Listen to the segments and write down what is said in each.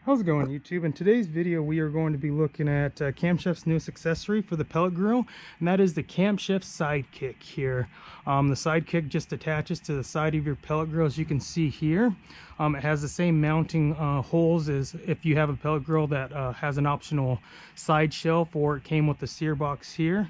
How's it going, YouTube? In today's video we are going to be looking at Camp Chef's newest accessory for the pellet grill, and that is the Camp Chef Sidekick here. The Sidekick just attaches to the side of your pellet grill, as you can see here. It has the same mounting holes as if you have a pellet grill that has an optional side shelf, or it came with the sear box here.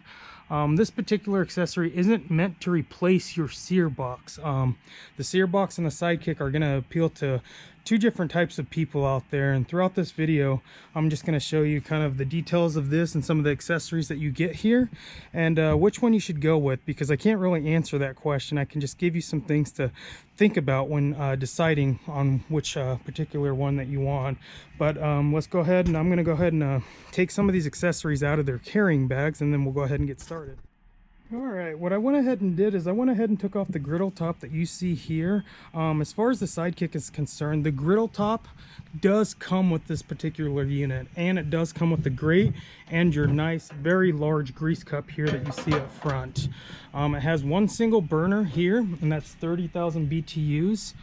This particular accessory isn't meant to replace your sear box. The sear box and the Sidekick are going to appeal to two different types of people out there, and throughout this video I'm just going to show you kind of the details of this and some of the accessories that you get here, and which one you should go with, because I can't really answer that question. I can just give you some things to think about when deciding on which particular one that you want. But let's go ahead, and I'm going to go ahead and take some of these accessories out of their carrying bags, and then we'll go ahead and get started. Alright, what I went ahead and did is I went ahead and took off the griddle top that you see here. As far as the Sidekick is concerned, the griddle top does come with this particular unit, and it does come with the grate and your nice, very large grease cup here that you see up front. It has one single burner here, and that's 30,000 BTUs.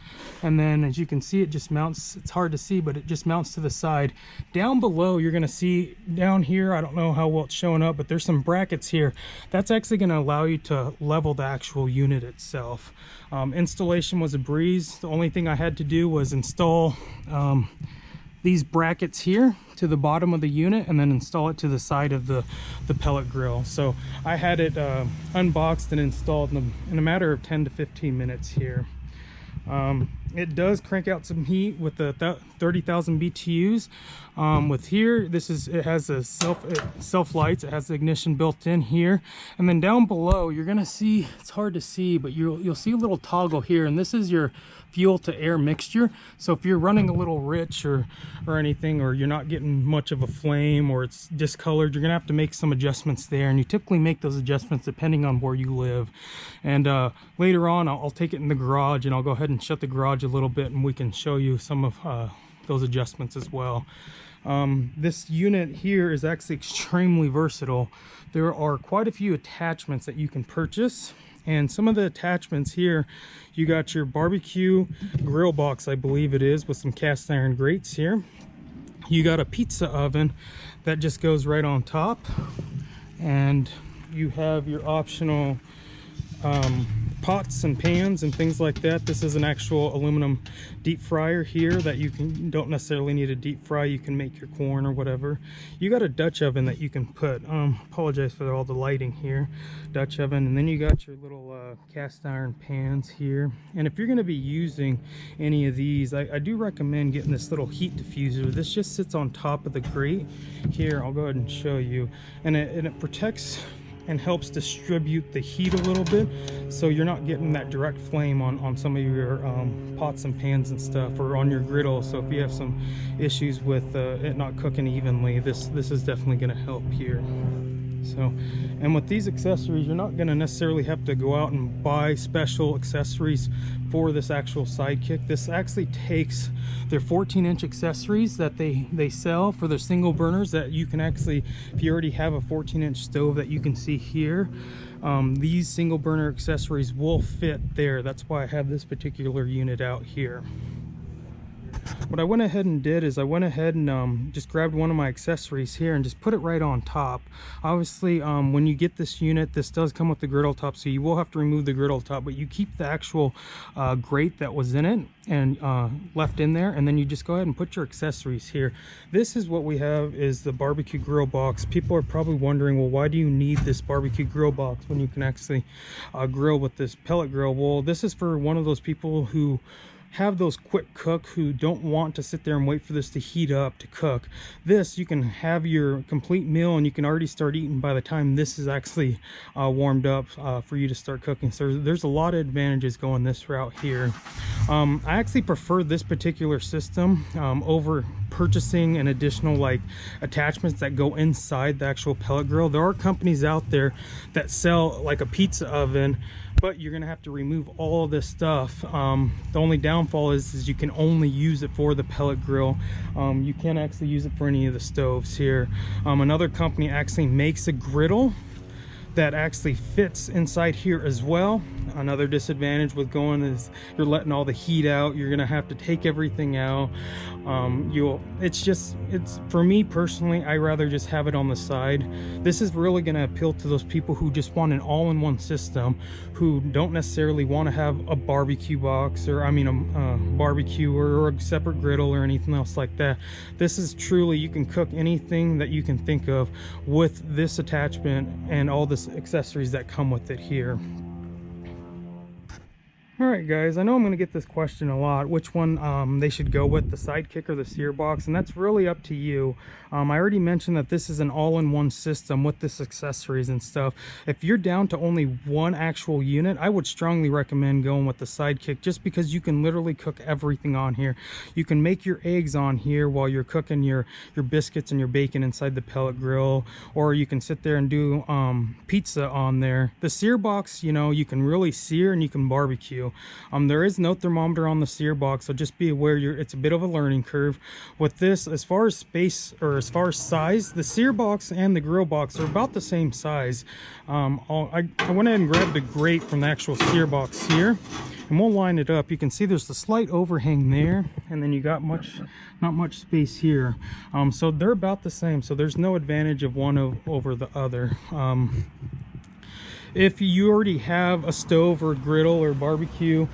And then as you can see, it just mounts, it's hard to see, but it just mounts to the side. Down below, you're going to see down here, I don't know how well it's showing up, but there's some brackets here. That's actually going to allow you to level the actual unit itself. Installation was a breeze. The only thing I had to do was install these brackets here to the bottom of the unit, and then install it to the side of the pellet grill. So I had it unboxed and installed in a matter of 10 to 15 minutes here. It does crank out some heat with the 30,000 BTUs. With here, it has a self lights. It has the ignition built in here, and then down below you're gonna see, it's hard to see, but you'll see a little toggle here, and this is your fuel to air mixture. So if you're running a little rich or anything, or you're not getting much of a flame, or it's discolored, you're gonna have to make some adjustments there, and you typically make those adjustments depending on where you live. And later on I'll take it in the garage, and I'll go ahead and shut the garage a little bit, and we can show you some of those adjustments as well. This unit here is actually extremely versatile. There are quite a few attachments that you can purchase, and some of the attachments here, you got your barbecue grill box, I believe it is, with some cast iron grates here. You got a pizza oven that just goes right on top, and you have your optional pots and pans and things like that. This is an actual aluminum deep fryer here that you don't necessarily need a deep fry. You can make your corn or whatever. You got a Dutch oven that you can put, apologize for all the lighting here, Dutch oven. And then you got your little cast iron pans here. And if you're going to be using any of these, I do recommend getting this little heat diffuser. This just sits on top of the grate here. I'll go ahead and show you, and it protects and helps distribute the heat a little bit, so you're not getting that direct flame on some of your pots and pans and stuff, or on your griddle. So if you have some issues with it not cooking evenly, this is definitely going to help here. So, and with these accessories, you're not going to necessarily have to go out and buy special accessories for this actual Sidekick. This actually takes their 14-inch accessories that they sell for their single burners, that you can actually, if you already have a 14-inch stove that you can see here, these single burner accessories will fit there. That's why I have this particular unit out here. What I went ahead and did is I went ahead and just grabbed one of my accessories here and just put it right on top. Obviously, when you get this unit, this does come with the griddle top, so you will have to remove the griddle top, but you keep the actual grate that was in it and left in there, and then you just go ahead and put your accessories here. This is what we have, is the barbecue grill box. People are probably wondering, well, why do you need this barbecue grill box when you can actually grill with this pellet grill? Well, this is for one of those people who have those quick cook, who don't want to sit there and wait for this to heat up to cook. This, you can have your complete meal, and you can already start eating by the time this is actually warmed up for you to start cooking. So there's a lot of advantages going this route here. I actually prefer this particular system over purchasing an additional like attachments that go inside the actual pellet grill. There are companies out there that sell like a pizza oven, but you're gonna have to remove all of this stuff. The only downfall is you can only use it for the pellet grill. You can't actually use it for any of the stoves here. Another company actually makes a griddle that actually fits inside here as well. Another disadvantage with going is you're letting all the heat out. You're gonna have to take everything out. It's for me personally, I rather just have it on the side. This is really gonna appeal to those people who just want an all-in-one system, who don't necessarily want to have a barbecue box, or a barbecue or a separate griddle or anything else like that. This is truly, you can cook anything that you can think of with this attachment and all the accessories that come with it here. Alright guys, I know I'm going to get this question a lot, which one they should go with, the Sidekick or the sear box, and that's really up to you. I already mentioned that this is an all-in-one system with this accessories and stuff. If you're down to only one actual unit, I would strongly recommend going with the Sidekick, just because you can literally cook everything on here. You can make your eggs on here while you're cooking your biscuits and your bacon inside the pellet grill, or you can sit there and do pizza on there. The sear box, you know, you can really sear and you can barbecue. There is no thermometer on the sear box, so just be aware it's a bit of a learning curve. With this, as far as space or as far as size, the sear box and the grill box are about the same size. I went ahead and grabbed the grate from the actual sear box here, and we'll line it up. You can see there's a slight overhang there, and then you got not much space here. So they're about the same, so there's no advantage of one over the other. If you already have a stove or griddle or barbecue,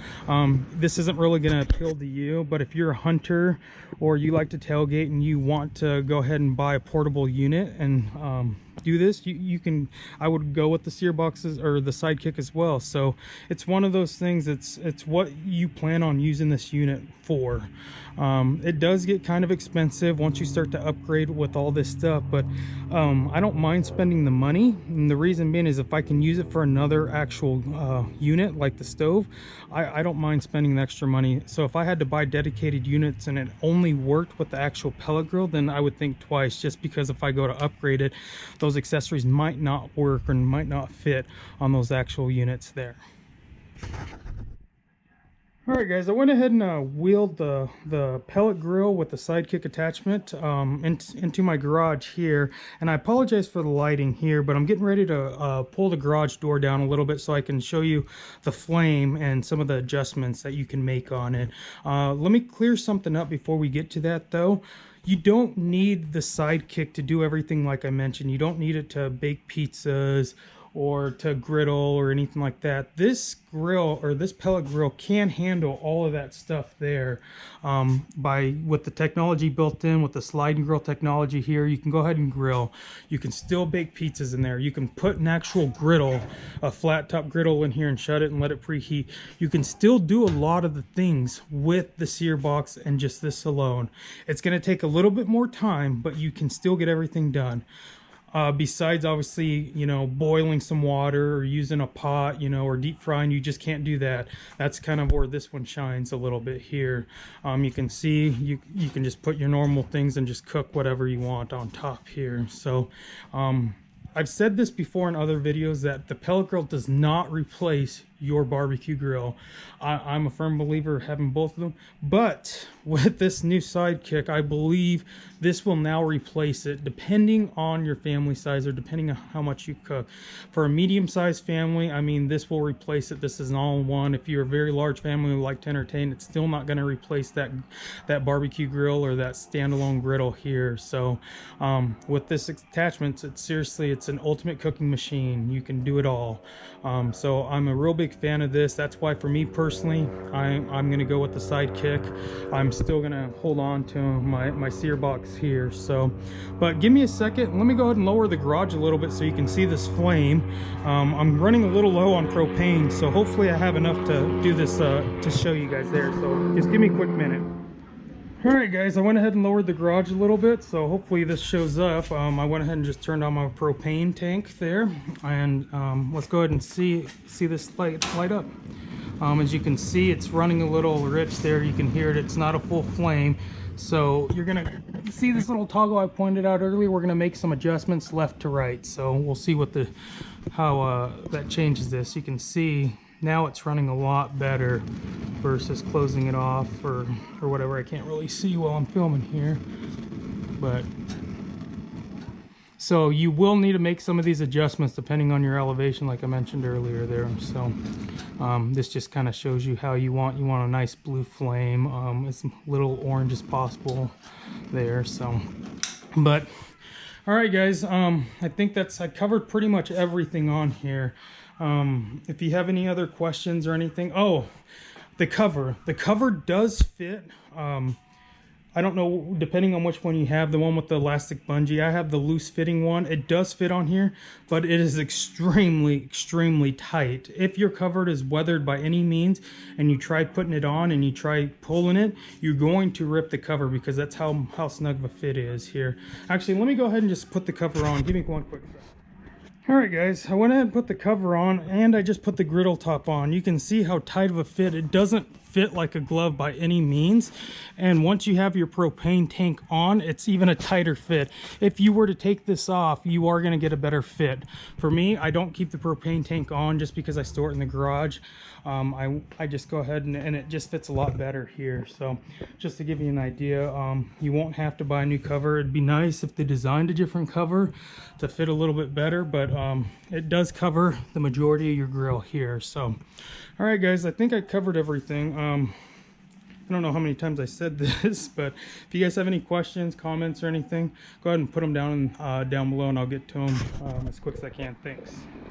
this isn't really going to appeal to you. But if you're a hunter or you like to tailgate and you want to go ahead and buy a portable unit and do this, you can. I would go with the sear boxes or the Sidekick as well. So it's one of those things. It's what you plan on using this unit for. It does get kind of expensive once you start to upgrade with all this stuff, but I don't mind spending the money, and the reason being is if I can use it for another actual unit like the stove, I don't mind spending the extra money. So if I had to buy dedicated units and it only worked with the actual pellet grill, then I would think twice, just because if I go to upgrade it, those accessories might not work or might not fit on those actual units there. Alright guys, I went ahead and wheeled the pellet grill with the Sidekick attachment into my garage here, and I apologize for the lighting here, but I'm getting ready to pull the garage door down a little bit so I can show you the flame and some of the adjustments that you can make on it. Let me clear something up before we get to that though. You don't need the Sidekick to do everything like I mentioned. You don't need it to bake pizzas or to griddle or anything like that. This grill, or this pellet grill, can handle all of that stuff there. With the technology built in, with the sliding grill technology here, you can go ahead and grill. You can still bake pizzas in there. You can put an actual griddle, a flat top griddle in here, and shut it and let it preheat. You can still do a lot of the things with the sear box and just this alone. It's going to take a little bit more time, but you can still get everything done. Besides, obviously, you know, boiling some water or using a pot, you know, or deep frying, you just can't do that. That's kind of where this one shines a little bit here. You can see you can just put your normal things and just cook whatever you want on top here. So I've said this before in other videos that the pellet grill does not replace your barbecue grill. I'm a firm believer of having both of them, but with this new Sidekick, I believe this will now replace it, depending on your family size or depending on how much you cook. For a medium-sized family, I mean, this will replace it. This is an all-in-one. If you're a very large family who like to entertain, it's still not going to replace that barbecue grill or that standalone griddle here. So with this attachment, it's an ultimate cooking machine. You can do it all. So I'm a real big fan of this. That's why for me personally, I'm going to go with the Sidekick. I'm still going to hold on to my sear box here. So, but give me a second. Let me go ahead and lower the garage a little bit so you can see this flame. I'm running a little low on propane, so hopefully I have enough to do this to show you guys there. So just give me a quick minute. Alright guys, I went ahead and lowered the garage a little bit, so hopefully this shows up. I went ahead and just turned on my propane tank there, and let's go ahead and see this light up. As you can see, it's running a little rich there. You can hear it. It's not a full flame. So you're gonna see this little toggle I pointed out earlier. We're gonna make some adjustments left to right. So we'll see how that changes this. You can see now it's running a lot better versus closing it off or whatever. I can't really see while I'm filming here, but So you will need to make some of these adjustments depending on your elevation, like I mentioned earlier there. So this just kind of shows you how you want a nice blue flame, as little orange as possible there. So, but all right, guys, I think I covered pretty much everything on here. If you have any other questions or anything, the cover does fit. I don't know, depending on which one you have, the one with the elastic bungee. I have the loose fitting one. It does fit on here, but it is extremely tight. If your cover is weathered by any means and you try putting it on and you try pulling it, you're going to rip the cover, because that's how snug of a fit is here. Actually, let me go ahead and just put the cover on. Give me one quick second. All right, guys, I went ahead and put the cover on, and I just put the griddle top on. You can see how tight of a fit. It doesn't fit like a glove by any means, and once you have your propane tank on, it's even a tighter fit. If you were to take this off, you are going to get a better fit. For me, I don't keep the propane tank on just because I store it in the garage. I just go ahead and it just fits a lot better here. So just to give you an idea, you won't have to buy a new cover. It'd be nice if they designed a different cover to fit a little bit better, but it does cover the majority of your grill here. So all right, guys, I think I covered everything. I don't know how many times I said this, but if you guys have any questions, comments, or anything, go ahead and put them down below, and I'll get to them as quick as I can. Thanks.